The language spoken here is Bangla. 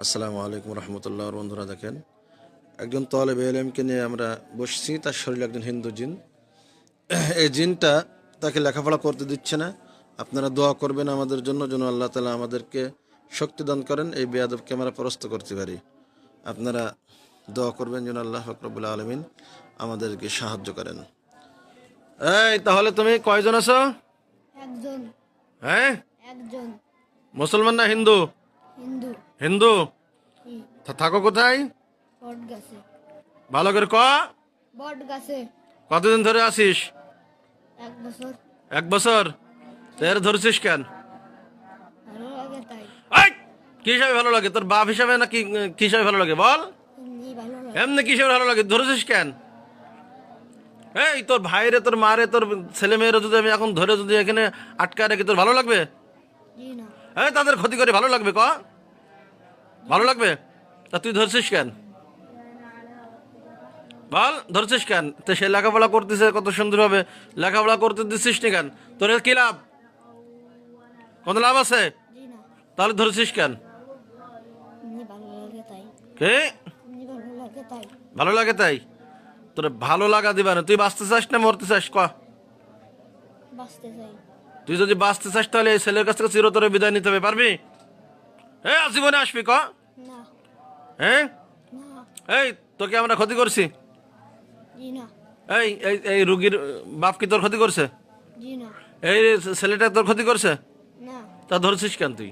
আসসালামু আলাইকুম রহমতুল্লাহ। বন্ধুরা দেখেন, একজন তালেবে ইলমকে নিয়ে আমরা বসছি। তার শরীরে একজন হিন্দু জিন। এই জিনটা তাকে লেখাপড়া করতে দিচ্ছে না। আপনারা দোয়া করবেন আমাদের জন্য, যেন আল্লাহ তাআলা আমাদেরকে শক্তি দান করেন এই বেয়াদবকে আমরা পরাস্ত করতে পারি। আপনারা দোয়া করবেন যেন আল্লাহ পাক রব্বুল আলামিন আমাদেরকে সাহায্য করেন। এই তাহলে তুমি কয়জন আছো? একজন। হ্যাঁ, একজন। মুসলমান না হিন্দু? হিন্দু। হিন্দু। হুম, থাকো কোথায়? বট গাছে। ভালো করে ক। বট গাছে। কতদিন ধরে আসিস? 1 বছর। 1 বছর। এর ধরছিস কেন? ভালো লাগে তাই। এই, কি হিসাবে ভালো লাগে? তোর বাপ হিসাবে না কি কি হিসাবে ভালো লাগে বল? এমনি ভালো লাগে। এমনি কি হিসাবে ভালো লাগে? ধরেছিস কেন? এই তোর ভাইরে, তোর মারে, তোর ছেলে মেয়েরা যদি আমি এখন ধরে যদি এখানে আটকা রেখে তোর ভালো লাগবে? জি না। এই তাদের ক্ষতি করে ভালো লাগবে ক? ভালো লাগবে? তা তুই ধরছিস কেন বল? ধরছিস কেন? তো সে লেখাপড়া করতেছে কত সুন্দরভাবে, লেখাপড়া করতে দিচ্ছিস না কেন? তোর এর কি লাভ? কোনো লাভ আছে? জি না। তাহলে ধরছিস কেন? এমনি ভালো লাগে তাই। কে? এমনি ভালো লাগে তাই। ভালো লাগে তাই? তোর ভালো লাগা দিবা না। তুই বাঁচতে চাস না মরতে চাস ক? বাঁচতে চাই। তুই যদি বাঁচতে চাস তাহলে এই ছেলের কাছ থেকে চিরতরে বিদায় নিতে হবে, পারবি? হ্যাঁ, আজীবনে আসবি ক? না। হ্যাঁ, না। এই তোকে আমরা ক্ষতি করছি? জি না। এই এই এই রুগীর বাপ কি তোর ক্ষতি করছে? জি না। এই ছেলেটা তোর ক্ষতি করছে? না। তা ধরছিস কেন তুই?